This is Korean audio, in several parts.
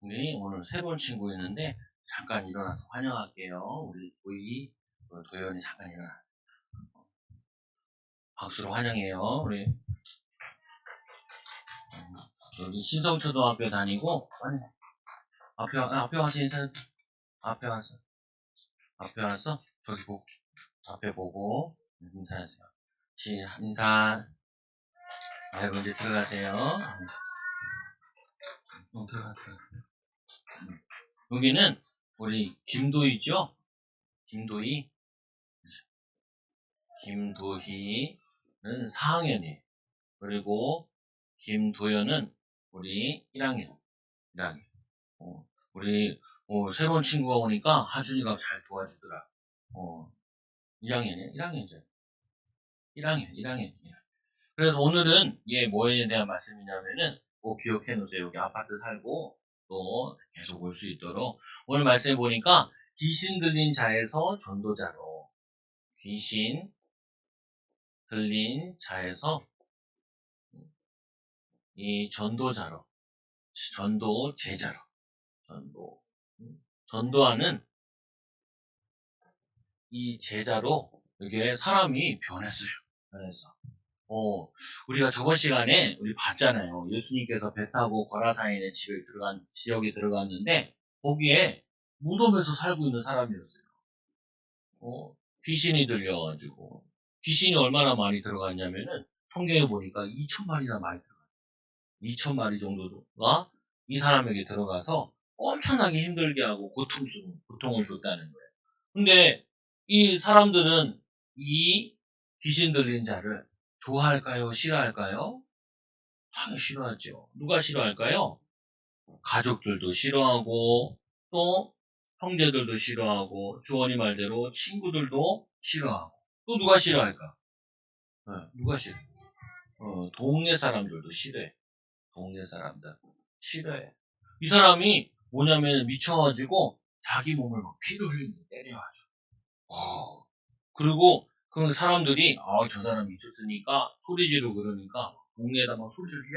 우리 오늘 새로운 친구 있는데 잠깐 일어나서 환영할게요. 우리 도연이 잠깐 일어나. 박수로 환영해요. 우리 여기 신성초등학교 다니고 앞에 와서 인사. 앞에 와서 저기 보고 앞에 보고 인사하세요. 인사. 아이고 이제 들어가세요. 들어가. 여기는 우리 김도희죠. 김도희는 4학년이에요. 그리고 김도연은 우리 1학년. 우리 새로운 친구가 오니까 하준이가 잘 도와주더라. 2학년이야? 1학년이죠. 1학년. 그래서 오늘은 얘 뭐에 대한 말씀이냐면은 꼭 기억해 놓으세요. 여기 아파트 살고 또 계속 올 수 있도록 오늘 말씀해 보니까 귀신 들린 자에서 전도자로, 귀신 들린 자에서 이 전도자로, 제자로, 전도하는 이 제자로 이게 사람이 변했어요. 우리가 저번 시간에 우리 봤잖아요. 예수님께서 배 타고 거라사에 있는 지역에 들어갔는데 거기에 무덤에서 살고 있는 사람이었어요. 귀신이 들려가지고 귀신이 얼마나 많이 들어갔냐면은 성경에 보니까 2,000마리나 많이 들어갔어요. 2,000마리 정도가 이 사람에게 들어가서 엄청나게 힘들게 하고 고통을 줬다는 거예요. 근데 이 사람들은 이 귀신 들린 자를 좋아할까요? 싫어할까요? 당연히 싫어하죠. 누가 싫어할까요? 가족들도 싫어하고 또 형제들도 싫어하고 주원이 말대로 친구들도 싫어하고 또 누가 싫어할까? 누가 싫어? 동네 사람들도 싫어해. 동네 사람들 싫어해. 이 사람이 뭐냐면 미쳐가지고 자기 몸을 막 피를 흘리고 때려가지고 그리고 그 사람들이 저 사람 미쳤으니까 소리 지르고 그러니까 동네에다 막 소리 지르고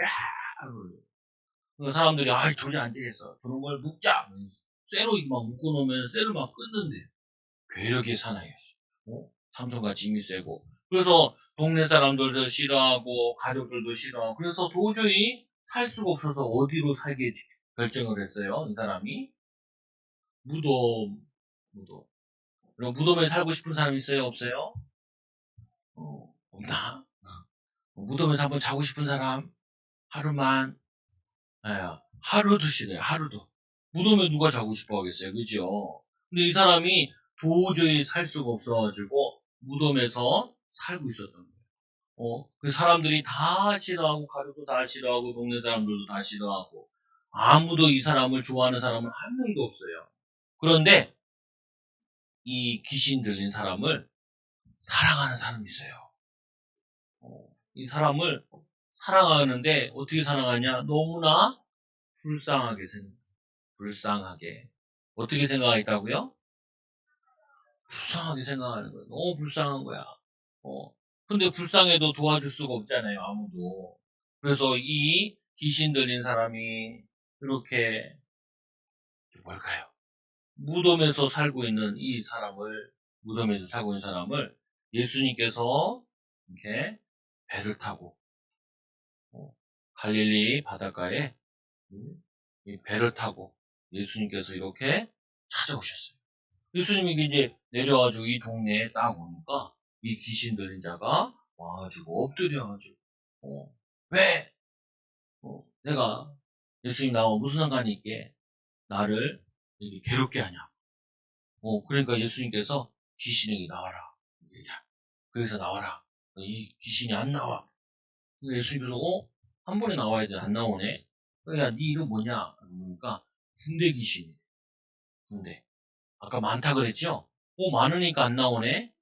그 사람들이 도저히 안 되겠어. 저런 걸 묶자. 쇠로 막 묶어놓으면 쇠를 막 끊는데 괴력의 사나이였어. 삼손같이 힘이 세고. 그래서 동네 사람들도 싫어하고 가족들도 싫어하고 그래서 도저히 살 수가 없어서 어디로 살게 결정을 했어요. 이 사람이 무덤. 그럼 무덤에 살고 싶은 사람 있어요? 없어요? 없나? 무덤에서 한번 자고 싶은 사람? 하루만? 하루도 싫어요. 하루도. 무덤에 누가 자고 싶어 하겠어요. 그죠? 근데 이 사람이 도저히 살 수가 없어가지고 무덤에서 살고 있었던 거예요. 그 사람들이 다 싫어하고 가족도 다 싫어하고 동네 사람들도 다 싫어하고 아무도 이 사람을 좋아하는 사람은 한 명도 없어요. 그런데 이 귀신 들린 사람을 사랑하는 사람이 있어요. 이 사람을 사랑하는데 어떻게 사랑하냐? 너무나 불쌍하게. 어떻게 생각하겠다고요? 불쌍하게 생각하는 거예요. 너무 불쌍한 거야. 근데 불쌍해도 도와줄 수가 없잖아요, 아무도. 그래서 이 귀신 들린 사람이 이렇게 뭘까요? 무덤에서 살고 있는 사람을 예수님께서 이렇게 배를 타고 갈릴리 바닷가에 이 배를 타고 예수님께서 이렇게 찾아오셨어요. 예수님이 이제 내려가지고 이 동네에 딱 오니까 이 귀신 들린 자가 와가지고 엎드려가지고 왜 내가 예수님 나와 무슨 상관이 있게 나를 이렇게 괴롭게 하냐. 그러니까 예수님께서 귀신에게 나와라. 거기서 나와라. 이 귀신이 안 나와. 예수님께서 한 번에 나와야 돼. 안 나오네. 야, 네 이름 뭐냐? 그러니까 군대 귀신이에요. 군대. 아까 많다 그랬죠? 많으니까 안 나오네?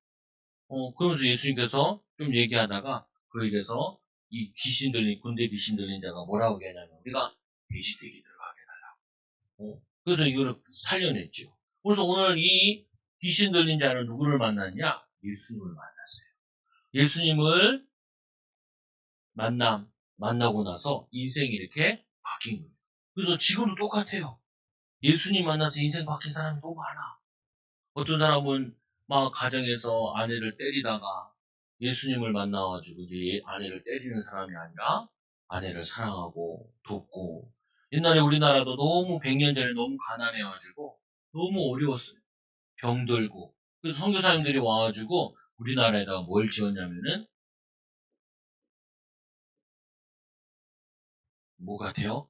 그러면서 예수님께서 좀 얘기하다가 그에게서 이 군대 귀신 들린 자가 뭐라고 얘기하냐면 우리가 돼지떼기 들어가게 해달라고. 그래서 이거를 살려냈죠. 그래서 오늘 이 귀신 들린 자는 누구를 만났냐? 예수님을 만났어요. 예수님을 만나고 나서 인생이 이렇게 바뀐 거예요. 그래서 지금도 똑같아요. 예수님 만나서 인생 바뀐 사람이 너무 많아. 어떤 사람은 막 가정에서 아내를 때리다가 예수님을 만나가지고 이제 아내를 때리는 사람이 아니라 아내를 사랑하고 돕고, 옛날에 우리나라도 너무 100년 전에 너무 가난해가지고 너무 어려웠어요. 병들고. 그래서 선교사님들이 와가지고 우리나라에다가 뭘 지었냐면은 뭐 같아요?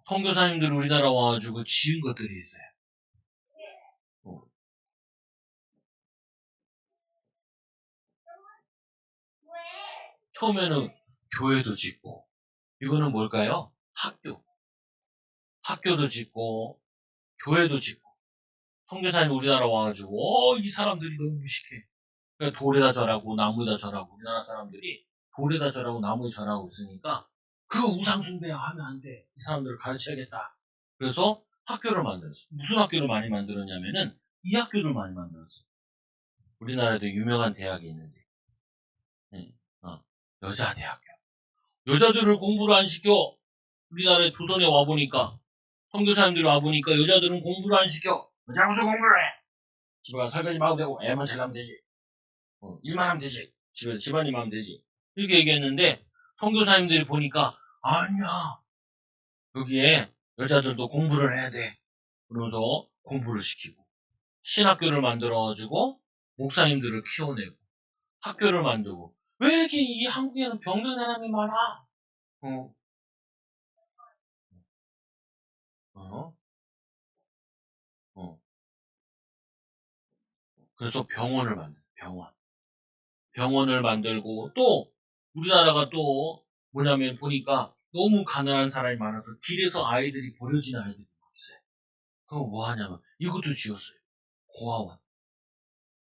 선교사님들이 우리나라 와가지고 지은 것들이 있어요. 어, 처음에는 교회도 짓고, 이거는 뭘까요? 학교. 학교도 짓고 교회도 짓고. 선교사님 우리나라 와가지고 이 사람들이 너무 무식해. 그러니까 돌에다 절하고 나무에다 절하고, 우리나라 사람들이 돌에다 절하고 나무에 절하고 있으니까 그 우상 숭배 하면 안 돼. 이 사람들을 가르쳐야겠다. 그래서 학교를 만들었어. 무슨 학교를 많이 만들었냐면은 이 학교를 많이 만들었어. 우리나라에도 유명한 대학이 있는데, 예, 여자 대학교. 여자들을 공부를 안 시켜. 우리나라에 조선에 와보니까, 선교사님들이 와보니까 여자들은 공부를 안 시켜. 여자 무슨 공부를 해? 집에 가서 설거지만 하면 되고 애만 잘 나면 되지. 일만 하면 되지. 집에서 집안일만 하면 되지. 이렇게 얘기했는데 선교사님들이 보니까 아니야. 여기에 여자들도 공부를 해야 돼. 그러면서 공부를 시키고 신학교를 만들어가지고 목사님들을 키워내고 학교를 만들고. 왜 이렇게 이 한국에는 병든 사람이 많아? 어, 어, 어. 그래서 병원을 만들어. 병원. 병원을 만들고, 또 우리나라가 또 뭐냐면 보니까 너무 가난한 사람이 많아서 길에서 아이들이 버려지는 아이들이 있어요. 그럼 뭐 하냐면 이것도 지었어요. 고아원.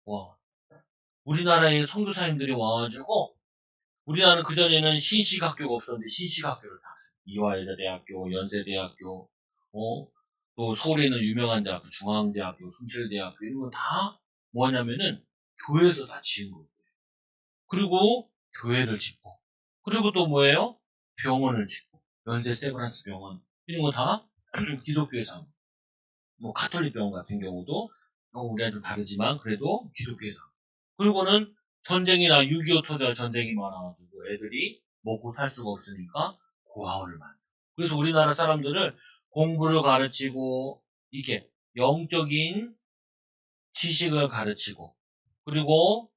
고아원. 우리나라에 선교사님들이 와가지고, 우리나라는 그전에는 신식학교가 없었는데 신식학교를 다 했어요. 이화여자대학교, 연세대학교, 또 서울에 있는 유명한 대학교, 중앙대학교, 숭실대학교, 이런 거 다 뭐하냐면은 교회에서 다 지은 거예요. 그리고 교회를 짓고, 그리고 또 뭐예요? 병원을 짓고, 연세 세브란스 병원, 이런 거 다 기독교에서 한 거예요. 뭐 카톨릭 병원 같은 경우도 우리랑 좀 다르지만 그래도 기독교에서 한 거예요. 그리고는 전쟁이나 6.25 토절 전쟁이 많아가지고 애들이 먹고 살 수가 없으니까 고아원을 만들어. 그래서 우리나라 사람들을 공부를 가르치고, 이렇게 영적인 지식을 가르치고, 그리고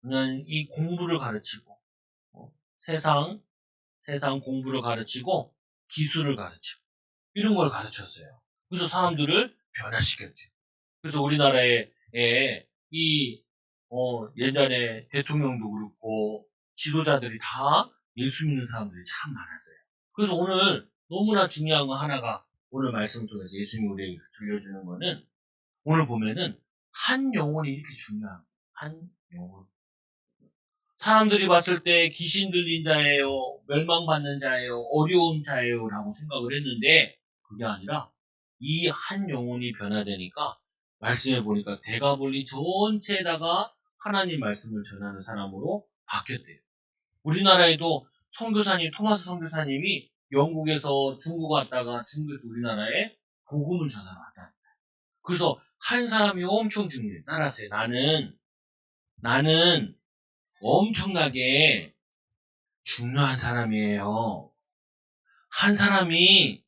그냥 이 공부를 가르치고, 세상 공부를 가르치고 기술을 가르치고 이런 걸 가르쳤어요. 그래서 사람들을 변화시켰죠. 그래서 우리나라에 이 예전에 대통령도 그렇고 지도자들이 다 예수 믿는 사람들이 참 많았어요. 그래서 오늘 너무나 중요한 거 하나가, 오늘 말씀 통해서 예수님이 우리에게 들려주는 거는, 오늘 보면은 한 영혼이 이렇게 중요한 거예요. 한 영혼. 사람들이 봤을 때 귀신 들린 자예요, 멸망받는 자예요, 어려운 자예요 라고 생각을 했는데, 그게 아니라 이 한 영혼이 변화되니까 말씀해 보니까 대가볼리 전체에다가 하나님 말씀을 전하는 사람으로 바뀌었대요. 우리나라에도 선교사님, 토마스 선교사님이 영국에서 중국 왔다가 중국에서 우리나라에 복음을 전하러 왔다. 그래서 한 사람이 엄청 중요해. 따라하세요. 나는 엄청나게 중요한 사람이에요. 한 사람이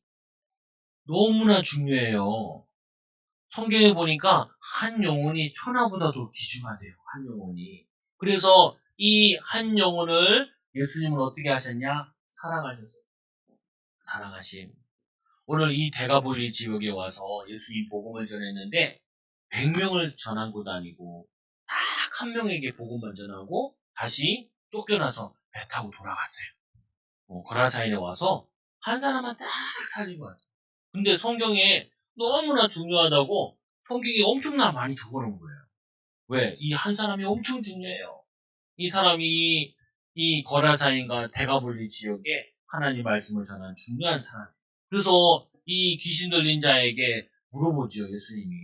너무나 중요해요. 성경에 보니까 한 영혼이 천하보다도 귀중하대요. 한 영혼이. 그래서 이 한 영혼을 예수님은 어떻게 하셨냐? 사랑하셨어요. 사랑하심. 오늘 이 대가볼리 지역에 와서 예수님 복음을 전했는데 100명을 전한 것도 아니고 딱 한 명에게 복음만 전하고 다시 쫓겨나서 배 타고 돌아갔어요. 거라사인에 와서 한 사람만 딱 살리고 왔어요. 근데 성경에 너무나 중요하다고 성경에 엄청나 많이 적어놓은 거예요. 왜? 이 한 사람이 엄청 중요해요. 이 사람이 이 거라사인과 대가볼리 지역에 하나님 말씀을 전하는 중요한 사람이에요. 그래서 이 귀신 들린 자에게 물어보죠, 예수님이.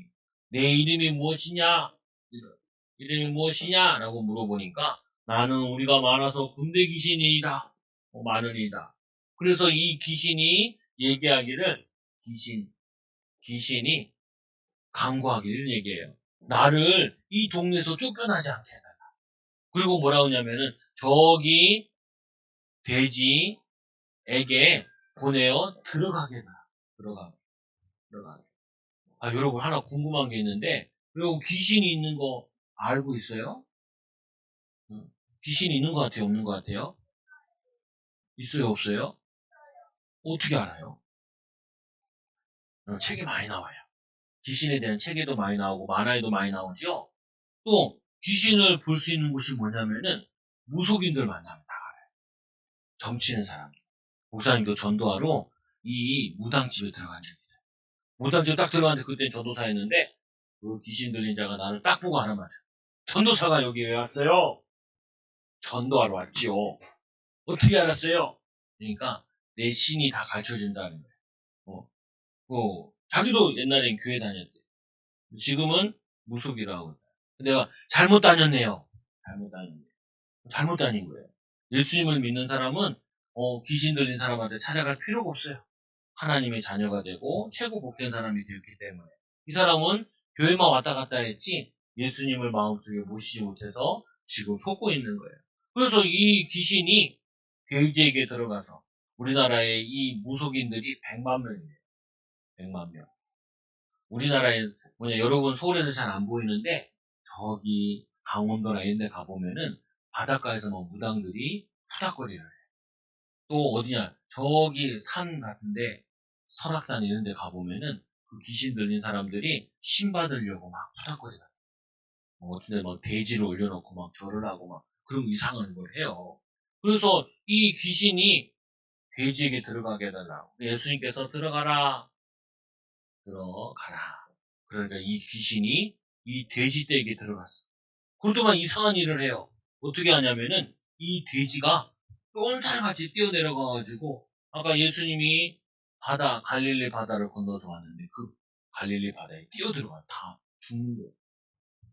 내 이름이 무엇이냐? 이름이 무엇이냐? 라고 물어보니까 나는 우리가 많아서 군대 귀신이다. 많으니다. 그래서 이 귀신이 얘기하기를 귀신이 강구하기 이런 얘기예요. 나를 이 동네에서 쫓겨나지 않게 해달라. 그리고 뭐라고 하냐면은 저기 돼지에게 보내어 들어가게 해달라. 들어가게. 아, 여러분 하나 궁금한 게 있는데 여러분 귀신이 있는 거 알고 있어요? 귀신이 있는 것 같아요? 없는 것 같아요? 있어요? 없어요? 어떻게 알아요? 책에 많이 나와요. 귀신에 대한 책에도 많이 나오고 만화에도 많이 나오죠? 또 귀신을 볼 수 있는 곳이 뭐냐면은 무속인들 만나면 다 알아요. 점치는 사람들. 목사님도 전도하러 이 무당집에 들어간 적이 있어요. 무당집에 딱 들어갔는데 그때는 전도사였는데 그 귀신 들린 자가 나를 딱 보고 하는 말이에요. 전도사가 여기 왜 왔어요? 전도하러 왔지요. 어떻게 알았어요? 그러니까 내 신이 다 가르쳐준다는 거예요. 자기도 옛날엔 교회 다녔대. 지금은 무속이라고. 내가 잘못 다녔네요. 잘못 다닌 거예요. 예수님을 믿는 사람은 귀신 들린 사람한테 찾아갈 필요가 없어요. 하나님의 자녀가 되고 최고 복된 사람이 되었기 때문에 이 사람은 교회만 왔다 갔다 했지 예수님을 마음속에 모시지 못해서 지금 속고 있는 거예요. 그래서 이 귀신이 돼지에게 들어가서 우리나라의 이 무속인들이 100만 명이에요. 100만 명. 우리나라에 여러분 서울에서 잘 안 보이는데 저기 강원도나 이런 데 가보면은 바닷가에서 뭐 무당들이 푸닥거리를 해요. 또 어디냐 저기 산 같은데 설악산 이런 데 가보면은 그 귀신 들린 사람들이 신 받으려고 막 푸닥거리다. 어쩐데 막 돼지를 올려놓고 막 절을 하고 막 그런 이상한 걸 해요. 그래서 이 귀신이 돼지에게 들어가게 해달라고. 예수님께서 들어가라. 그러니까 이 귀신이 이 돼지떼에게 들어갔어. 그러더만 이상한 일을 해요. 어떻게 하냐면은 이 돼지가 쏜살같이 뛰어내려가가지고 아까 예수님이 갈릴리 바다를 건너서 왔는데 그 갈릴리 바다에 뛰어들어가 다 죽는 거예요.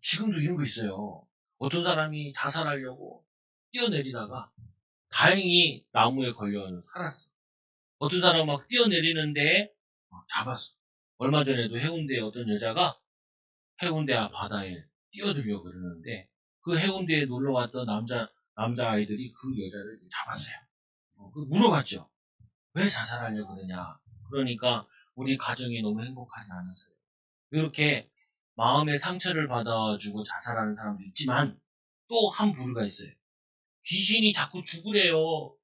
지금도 이런 거 있어요. 어떤 사람이 자살하려고 뛰어내리다가 다행히 나무에 걸려서 살았어. 어떤 사람은 막 뛰어내리는데 잡았어. 얼마 전에도 해운대에 어떤 여자가 해운대 바다에 뛰어들려고 그러는데 그 해운대에 놀러 왔던 남자아이들이 그 여자를 잡았어요. 물어봤죠. 왜 자살하려고 그러냐. 그러니까 우리 가정이 너무 행복하지 않았어요. 이렇게 마음의 상처를 받아주고 자살하는 사람도 있지만 또 한 부류가 있어요. 귀신이 자꾸 죽으래요.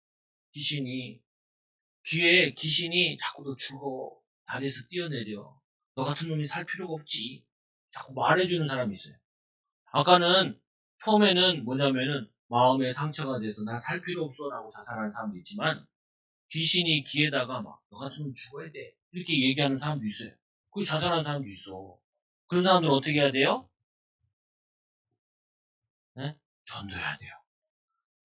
귀에 귀신이 자꾸 너 죽어. 다리에서 뛰어내려. 너 같은 놈이 살 필요가 없지. 자꾸 말해주는 사람이 있어요. 아까는 처음에는 뭐냐면은 마음의 상처가 돼서 나 살 필요 없어 라고 자살하는 사람도 있지만 귀신이 귀에다가 막 너 같은 놈 죽어야 돼. 이렇게 얘기하는 사람도 있어요. 그 자살하는 사람도 있어. 그런 사람들은 어떻게 해야 돼요? 네? 전도해야 돼요.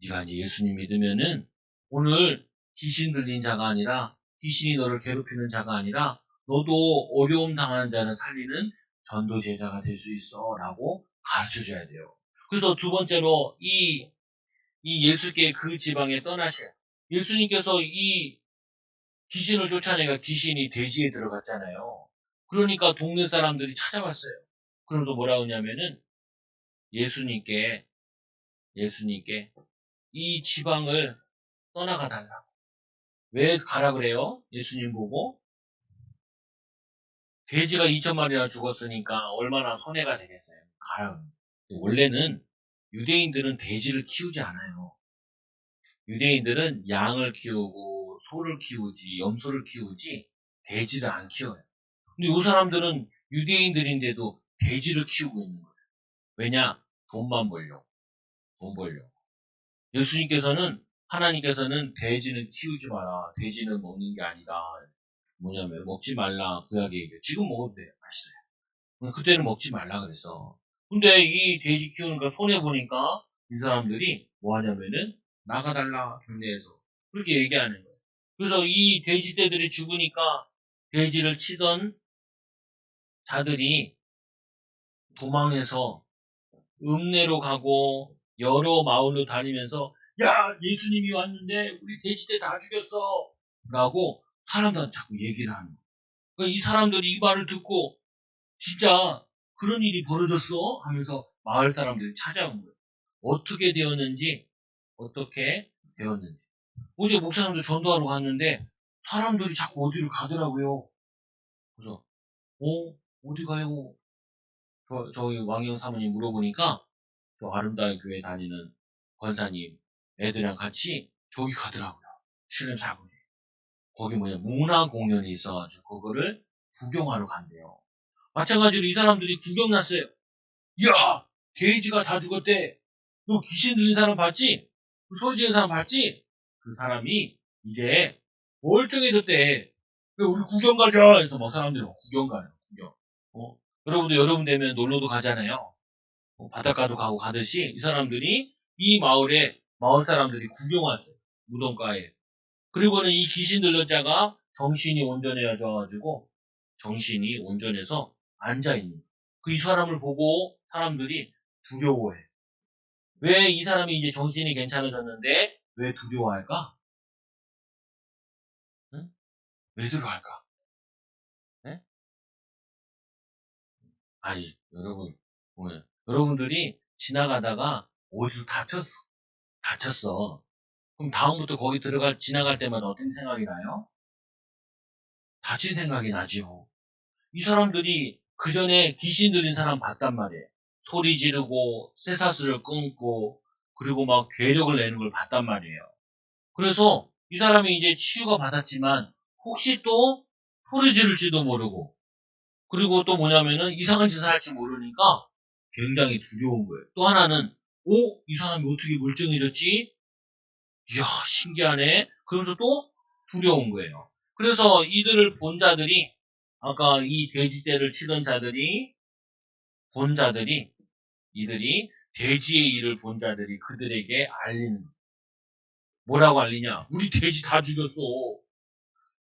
네가 이제 예수님 믿으면은 오늘 귀신 들린 자가 아니라 귀신이 너를 괴롭히는 자가 아니라 너도 어려움 당하는 자를 살리는 전도 제자가 될 수 있어 라고 가르쳐줘야 돼요. 그래서 두 번째로 이 예수께 그 지방에 떠나셔요. 예수님께서 이 귀신을 쫓아내가 귀신이 돼지에 들어갔잖아요. 그러니까 동네 사람들이 찾아왔어요. 그러면서 뭐라고 하냐면은 예수님께 이 지방을 떠나가 달라고. 왜 가라 그래요? 예수님 보고 돼지가 2,000마리나 죽었으니까 얼마나 손해가 되겠어요. 가라. 원래는 유대인들은 돼지를 키우지 않아요. 유대인들은 양을 키우고 소를 키우지 염소를 키우지 돼지를 안 키워요. 근데 이 사람들은 유대인들인데도 돼지를 키우고 있는 거예요. 왜냐? 돈만 벌려고. 돈 벌려고. 하나님께서는 돼지는 키우지 마라. 돼지는 먹는 게 아니다. 뭐냐면 먹지 말라 구약에 얘기해요. 지금 먹어도 돼요. 맛있어요. 그때는 먹지 말라 그랬어. 근데 이 돼지 키우는 거 손해 보니까 이 사람들이 뭐 하냐면은 나가달라 동네에서 그렇게 얘기하는 거예요. 그래서 이 돼지떼들이 죽으니까 돼지를 치던 자들이 도망해서 읍내로 가고 여러 마을로 다니면서 야 예수님이 왔는데 우리 돼지떼 다 죽였어 라고 사람들한테 자꾸 얘기를 하는 거예요. 그러니까 이 사람들이 이 말을 듣고 진짜 그런 일이 벌어졌어? 하면서 마을 사람들이 찾아온 거예요. 어떻게 되었는지, 어떻게 되었는지. 어제 목사님도 전도하러 갔는데 사람들이 자꾸 어디로 가더라고요. 그래서 어디 가요? 저희 왕영 사모님 물어보니까 저 아름다운 교회 다니는 권사님 애들이랑 같이 저기 가더라고요. 실내 사고에. 거기 문화 공연이 있어가지고 그거를 구경하러 간대요. 마찬가지로 이 사람들이 구경 났어요. 야! 돼지가 다 죽었대. 너 귀신 들린 사람 봤지? 그 소리 지르는 사람 봤지? 그 사람이 이제 멀쩡해졌대. 그래, 우리 구경 가자. 해서 막 사람들이 막 구경 가요. 구경. 여러분도 여러분 되면 놀러도 가잖아요. 바닷가도 가고 가듯이 이 사람들이 이 마을 사람들이 구경 왔어요. 무덤가에. 그리고는 이 귀신 들린 자가 정신이 온전해져가지고 정신이 온전해서 앉아있는. 그 이 사람을 보고 사람들이 두려워해. 왜 이 사람이 이제 정신이 괜찮아졌는데 왜 두려워할까? 응? 왜 두려워할까? 네? 아니, 여러분, 여러분들이 지나가다가 어디서 다쳤어. 그럼 다음부터 거기 지나갈 때마다 어떤 생각이 나요? 다친 생각이 나죠. 이 사람들이 그 전에 귀신 들린 사람 봤단 말이에요. 소리 지르고, 쇠사슬을 끊고, 그리고 막 괴력을 내는 걸 봤단 말이에요. 그래서 이 사람이 이제 치유가 받았지만, 혹시 또 소리 지를지도 모르고, 그리고 또 뭐냐면은 이상한 짓을 할지 모르니까 굉장히 두려운 거예요. 또 하나는, 이 사람이 어떻게 멀쩡해졌지? 이야, 신기하네. 그러면서 또 두려운 거예요. 그래서 이들을 본 자들이, 아까 이 돼지떼를 치던 자들이, 이들이 돼지의 일을 본 자들이 그들에게 알리는 거예요. 뭐라고 알리냐? 우리 돼지 다 죽였어.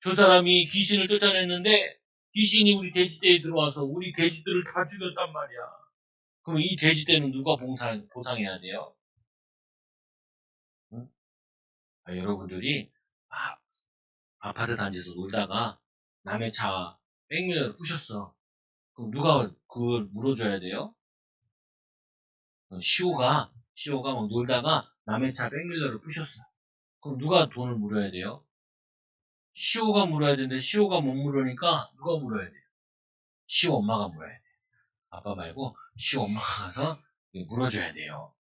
저 사람이 귀신을 쫓아냈는데 귀신이 우리 돼지떼에 들어와서 우리 돼지들을 다 죽였단 말이야. 그럼 이 돼지떼는 누가 보상해야 돼요? 응? 여러분들이 아파트 단지에서 놀다가 남의 차 백미러를 부셨어. 그럼 누가 그걸 물어줘야 돼요? 시호가 막 놀다가 남의 차 백밀러를 부셨어. 그럼 누가 돈을 물어야 돼요? 시호가 물어야 되는데 시호가 못 물으니까 누가 물어야 돼요? 시호 엄마가 물어야 돼요. 아빠 말고 시호 엄마가 가서 물어줘야 돼요.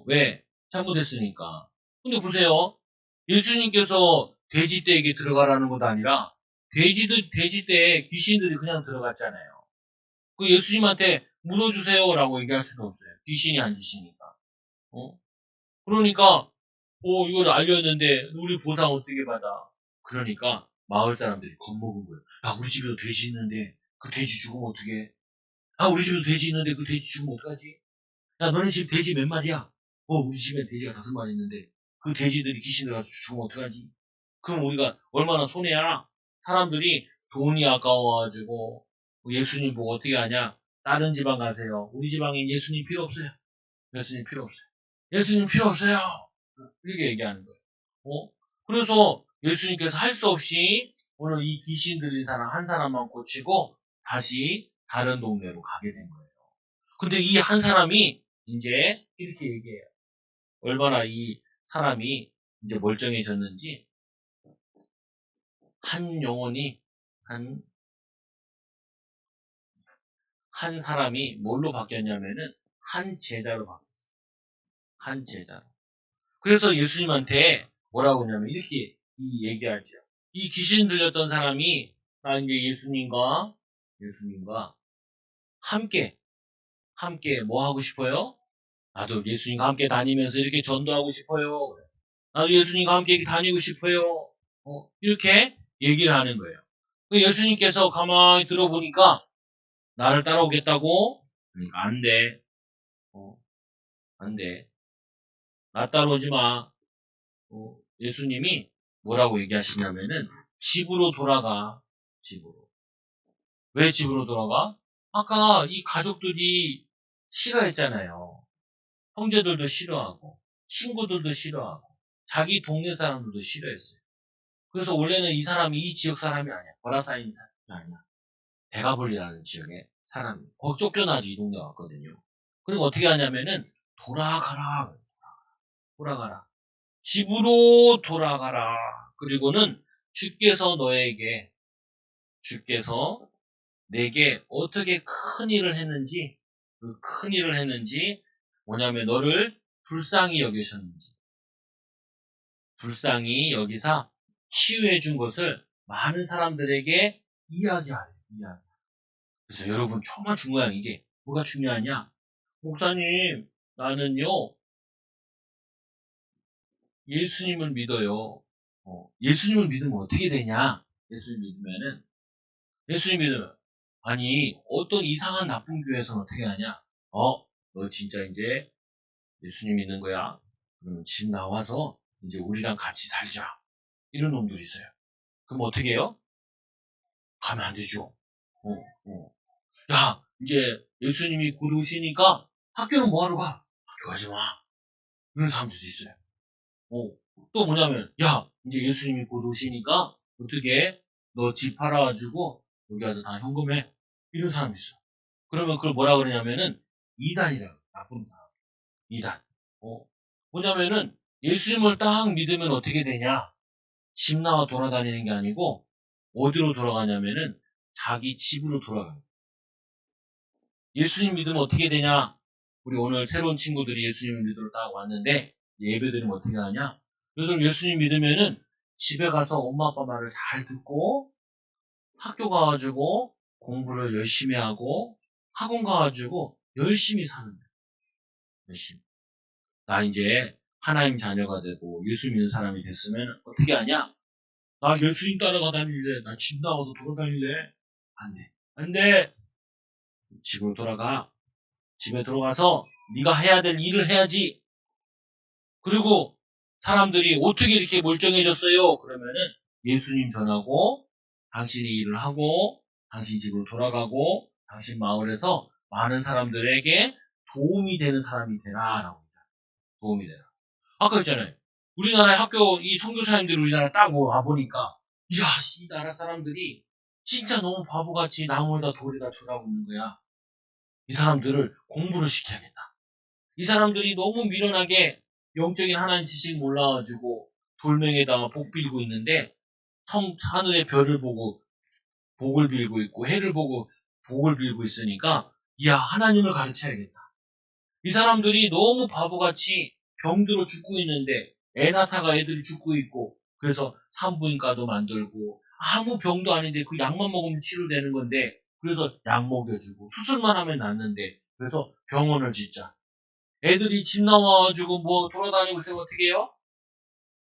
왜? 잘못했으니까. 근데 보세요. 예수님께서 돼지떼에게 들어가라는 것도 아니라 돼지떼에 귀신들이 그냥 들어갔잖아요. 그 예수님한테 물어주세요라고 얘기할 수도 없어요. 귀신이 앉으시니까. 어? 그러니까 이걸 알렸는데 우리 보상 어떻게 받아? 그러니까 마을 사람들이 겁먹은 거예요. 야, 우리 집에도 돼지 있는데 그 돼지 죽으면 어떡해? 아, 우리 집에도 돼지 있는데 그 돼지 죽으면 어떡하지? 야, 너네 집 돼지 몇 마리야? 우리 집에 돼지가 5마리 있는데 그 돼지들이 귀신 들어가서 죽으면 어떡하지? 그럼 우리가 얼마나 손해야? 사람들이 돈이 아까워가지고 예수님 보고 어떻게 하냐? 다른 지방 가세요. 우리 지방엔 예수님 필요 없어요. 예수님 필요 없어요. 예수님 필요 없어요. 이렇게 얘기하는 거예요. 그래서 예수님께서 할 수 없이 오늘 이 귀신 들린 사람 한 사람만 고치고 다시 다른 동네로 가게 된 거예요. 근데 이 한 사람이 이제 이렇게 얘기해요. 얼마나 이 사람이 이제 멀쩡해졌는지 한 영혼이 한 사람이 뭘로 바뀌었냐면은 한 제자로 바뀌었어요. 한 제자로. 그래서 예수님한테 뭐라고 하냐면 이렇게 얘기하죠. 이 귀신 들렸던 사람이 나 이제 예수님과 함께 뭐 하고 싶어요? 나도 예수님과 함께 다니면서 이렇게 전도하고 싶어요. 나도 예수님과 함께 다니고 싶어요. 이렇게 얘기를 하는 거예요. 예수님께서 가만히 들어보니까 나를 따라오겠다고? 그러니까 안 돼. 안 돼. 나 따라오지 마. 예수님이 뭐라고 얘기하시냐면은 집으로 돌아가. 집으로. 왜 집으로 돌아가? 아까 이 가족들이 싫어했잖아요. 형제들도 싫어하고 친구들도 싫어하고 자기 동네 사람들도 싫어했어요. 그래서 원래는 이 사람이 이 지역 사람이 아니야. 거라사인 사람이 아니야. 대가볼이라는 지역에 사람이 거기 쫓겨나지 이 동네 왔거든요. 그리고 어떻게 하냐면은 돌아가라. 돌아가라. 집으로 돌아가라. 그리고는 주께서 내게 어떻게 큰 일을 했는지, 그 큰 일을 했는지, 뭐냐면 너를 불쌍히 여기셨는지, 불쌍히 여기사 치유해 준 것을 많은 사람들에게 이야기하래. 그래서 여러분 정말 중요한 게 뭐가 중요하냐? 목사님, 나는요 예수님을 믿어요. 예수님을 믿으면 어떻게 되냐? 예수님 믿으면 아니 어떤 이상한 나쁜 교회에서는 어떻게 하냐? 너 진짜 이제 예수님 믿는 거야? 그러면 집 나와서 이제 우리랑 같이 살자. 이런 놈들이 있어요. 그럼 어떻게 해요? 가면 안 되죠. 야, 이제 예수님이 곧 오시니까 학교는 뭐하러 가? 학교 가지 마. 이런 사람들도 있어요. 또 뭐냐면, 야, 이제 예수님이 곧 오시니까 어떻게 너 집 팔아가지고 여기 와서 다 현금해. 이런 사람이 있어. 그러면 그걸 뭐라 그러냐면은 이단이라고. 나쁜 사람. 이단. 뭐냐면은 예수님을 딱 믿으면 어떻게 되냐? 집 나와 돌아다니는 게 아니고 어디로 돌아가냐면은 자기 집으로 돌아가요. 예수님 믿으면 어떻게 되냐? 우리 오늘 새로운 친구들이 예수님 믿으러 딱 왔는데 예배드리면 어떻게 하냐? 요즘 예수님 믿으면은 집에 가서 엄마 아빠 말을 잘 듣고 학교 가가지고 공부를 열심히 하고 학원 가가지고 열심히 사는 거예요. 열심히. 나 이제 하나님 자녀가 되고 예수 믿는 사람이 됐으면 어떻게 하냐? 나 예수님 따라가 다닐래. 나 집 나가서 돌아다닐래. 안 돼. 안 돼. 집으로 돌아가. 집에 들어가서 네가 해야 될 일을 해야지. 그리고 사람들이 어떻게 이렇게 멀쩡해졌어요? 그러면은 예수님 전하고 당신이 일을 하고 당신 집으로 돌아가고 당신 마을에서 많은 사람들에게 도움이 되는 사람이 되라라고 합니다. 도움이 되라. 아까 했잖아요. 우리나라의 학교 이 선교사님들이 우리나라 딱 와보니까 이야 이 나라 사람들이 진짜 너무 바보같이 나무에다 돌에다 쳐다보고 있는 거야. 이 사람들을 공부를 시켜야겠다. 이 사람들이 너무 미련하게 영적인 하나님 지식 몰라가지고 돌멩이에다가 복 빌고 있는데 하늘의 별을 보고 복을 빌고 있고 해를 보고 복을 빌고 있으니까 이야 하나님을 가르쳐야겠다. 이 사람들이 너무 바보같이 병들어 죽고 있는데 애 낳다가 애들이 죽고 있고 그래서 산부인과도 만들고 아무 병도 아닌데 그 약만 먹으면 치료되는 건데 그래서 약 먹여주고 수술만 하면 낫는데 그래서 병원을 짓자. 애들이 집 나와가지고 뭐 돌아다니고 있으면 어떻게 해요?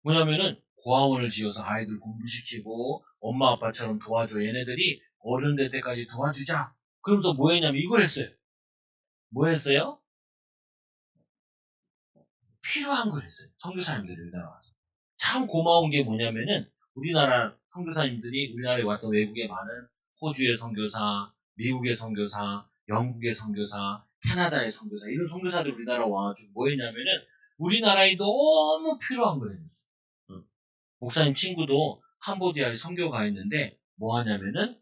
뭐냐면은 고아원을 지어서 아이들 공부시키고 엄마 아빠처럼 도와줘. 얘네들이 어른 될 때까지 도와주자. 그러면서 뭐 했냐면 이걸 했어요. 뭐 했어요? 필요한 걸 했어요. 선교사님들이 우리나라 와서. 참 고마운 게 뭐냐면은 우리나라 선교사님들이 우리나라에 왔던 외국의 많은 호주의 선교사, 미국의 선교사, 영국의 선교사, 캐나다의 선교사 이런 선교사들이 우리나라 와가지고 뭐 했냐면은 우리나라에 너무 필요한 걸 해줬어요. 목사님 친구도 캄보디아에 선교가 있는데 뭐 하냐면은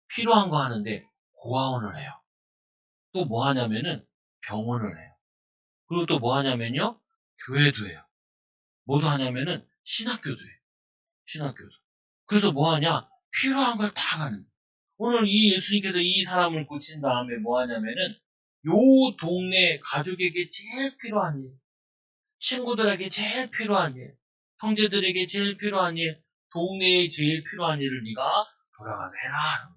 필요한 거 하는데 고아원을 해요. 또 뭐 하냐면은 병원을 해요. 그리고 또 뭐 하냐면요 교회도 해요. 뭐도 하냐면은 신학교도 해요. 신학교도. 그래서 뭐 하냐 필요한 걸 다 하는 거예요. 오늘 이 예수님께서 이 사람을 고친 다음에 뭐 하냐면은 요 동네 가족에게 제일 필요한 일, 친구들에게 제일 필요한 일, 형제들에게 제일 필요한 일, 동네에 제일 필요한 일을 네가 돌아가서 해라.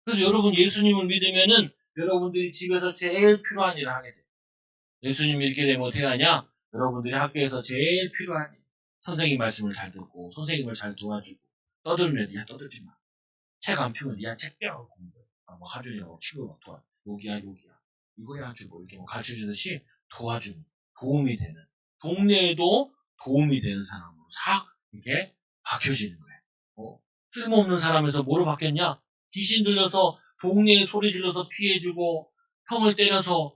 그래서 여러분 예수님을 믿으면은 여러분들이 집에서 제일 필요한 일을 하게 돼요. 예수님 믿게 되면 어떻게 하냐? 여러분들이 학교에서 제일 필요한 일. 선생님 말씀을 잘 듣고 선생님을 잘 도와주고 떠들면 야 떠들지 마. 책 안 펴면 야 책 빼라고 공부해. 뭐 하준이라고 친구 막 도와. 여기야. 이거야 아주 뭐 이렇게 뭐 가르쳐주듯이 도와주는 도움이 되는 동네에도 도움이 되는 사람으로 싹 이렇게 바뀌어지는 거예요. 쓸모없는 사람에서 뭐로 바뀌었냐? 귀신 들려서 동네에 소리 질러서 피해주고 형을 때려서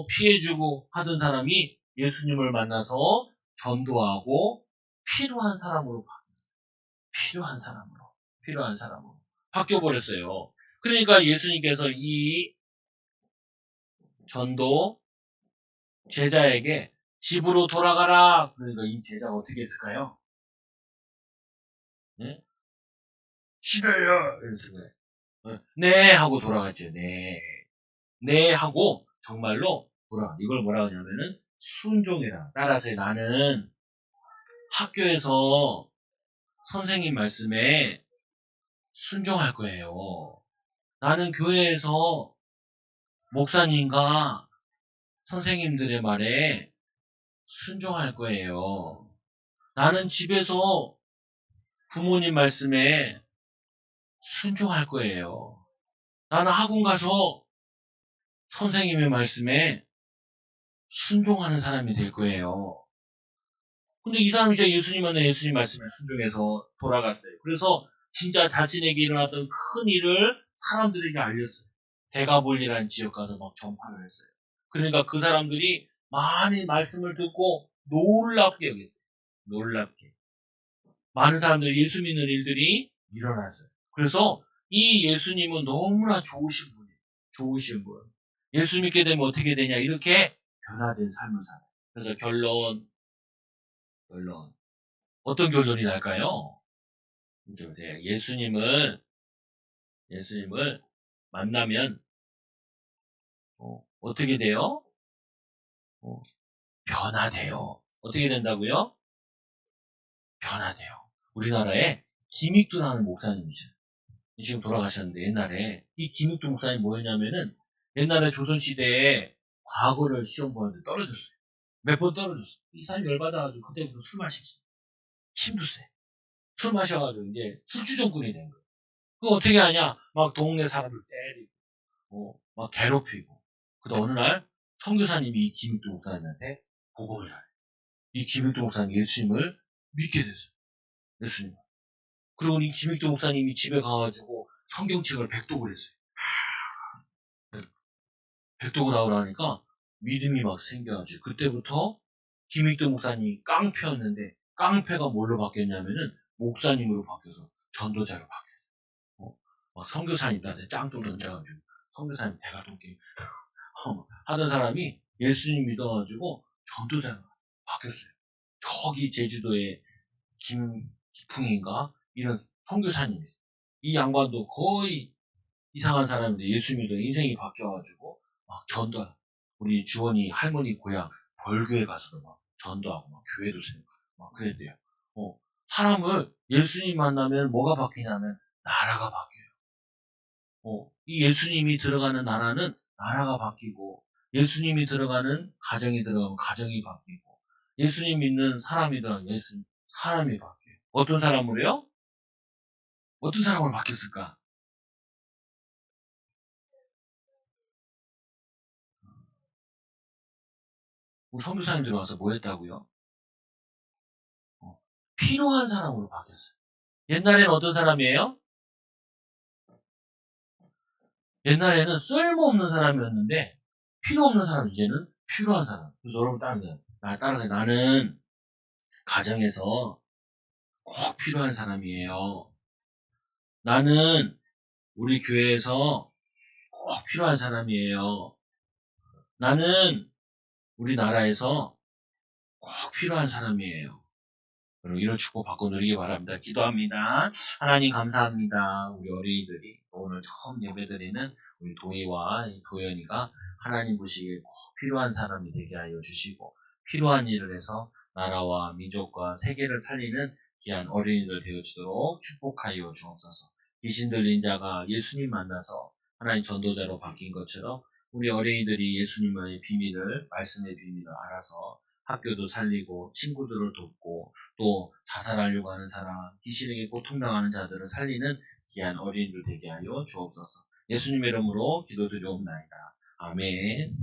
피해주고 하던 사람이 예수님을 만나서 전도하고 필요한 사람으로 바뀌었어요. 필요한 사람으로 바뀌어버렸어요. 그러니까 예수님께서 이 전도 제자에게 집으로 돌아가라. 그러니까 이 제자가 어떻게 했을까요? 네? 싫어요. 이랬을 거예요. 네 하고 돌아갔죠. 네. 네 하고 정말로 이걸 뭐라 하냐면은 순종해라. 따라서 나는 학교에서 선생님 말씀에 순종할 거예요. 나는 교회에서 목사님과 선생님들의 말에 순종할 거예요. 나는 집에서 부모님 말씀에 순종할 거예요. 나는 학원 가서 선생님의 말씀에 순종하는 사람이 될 거예요. 근데 이 사람이 진짜 예수님 말씀에 순종해서 돌아갔어요. 그래서 진짜 자신에게 일어났던 큰 일을 사람들에게 알렸어요. 대가볼리라는 지역 가서 막 전파를 했어요. 그러니까 그 사람들이 많이 말씀을 듣고 놀랍게 여겼어요. 놀랍게. 많은 사람들이 예수 믿는 일들이 일어났어요. 그래서 이 예수님은 너무나 좋으신 분이에요. 좋으신 분. 예수 믿게 되면 어떻게 되냐? 이렇게 변화된 삶을 살아요. 그래서 결론. 어떤 결론이 날까요? 이제 보세요. 예수님을 만나면, 어떻게 돼요? 어, 변화돼요. 어떻게 된다고요? 변화돼요. 우리나라에 김익두라는 목사님이죠. 지금 돌아가셨는데 옛날에 이 김익두 목사님 뭐였냐면은 옛날에 조선시대에 과거를 시험 보는데 떨어졌어요. 몇 번 떨어졌어요. 이 사람이 열받아가지고 그때부터 술 마시지. 힘도 세. 술 마셔가지고 이제 술주정꾼이 된 거예요. 그거 어떻게 하냐? 막 동네 사람을 때리고, 막 괴롭히고. 그러다 어느 날 선교사님이 이 김익두 목사님한테 보고를 잘해요. 이 김익두 목사님 예수님을 믿게 됐어요. 예수님. 그리고 이 김익두 목사님이 집에 가가지고 성경책을 백독을 했어요. 백독을 하라니까 믿음이 막 생겨가지고 그때부터 김익두 목사님이 깡패였는데 깡패가 뭘로 바뀌었냐면은 목사님으로 바뀌어서 전도자로 바뀌었어요. 막 선교사님들한테 짱돌 던져가지고 선교사님 대가동기 하던 사람이 예수님 믿어가지고 전도자로 바뀌었어요. 저기 제주도에 기풍인가 이런 선교사님이 이 양반도 거의 이상한 사람인데 예수 믿어 인생이 바뀌어가지고 막 전도하고 우리 주원이 할머니 고향 벌교에 가서도 막 전도하고 막 교회도 세우고 막 그랬대요. 사람을 예수님 만나면 뭐가 바뀌냐면 나라가 바뀌어요. 이 예수님이 들어가는 나라는 나라가 바뀌고 예수님이 들어가는 가정이 들어가면 가정이 바뀌고 예수님 믿는 사람이 들어가면 사람이 바뀌어요. 어떤 사람으로요? 어떤 사람으로 바뀌었을까? 우리 선교사님들 와서 뭐 했다고요? 필요한 사람으로 바뀌었어요. 옛날에는 어떤 사람이에요? 옛날에는 쓸모없는 사람이었는데 필요 없는 사람 이제는 필요한 사람. 그래서 여러분 따라서 나는 가정에서 꼭 필요한 사람이에요. 나는 우리 교회에서 꼭 필요한 사람이에요. 나는 우리나라에서 꼭 필요한 사람이에요. 여러분 이런 축복 받고 누리기 바랍니다. 기도합니다. 하나님 감사합니다. 우리 어린이들이 오늘 처음 예배드리는 우리 도희와 도연이가 하나님 보시기에 꼭 필요한 사람이 되게 하여 주시고 필요한 일을 해서 나라와 민족과 세계를 살리는 귀한 어린이들 되어지도록 축복하여 주옵소서. 귀신 들린 자가 예수님 만나서 하나님 전도자로 바뀐 것처럼 우리 어린이들이 예수님의 비밀을 말씀의 비밀을 알아서 학교도 살리고 친구들을 돕고 또 자살하려고 하는 사람, 귀신에게 고통당하는 자들을 살리는 귀한 어린이들 되게 하여 주옵소서. 예수님의 이름으로 기도드리옵나이다. 아멘.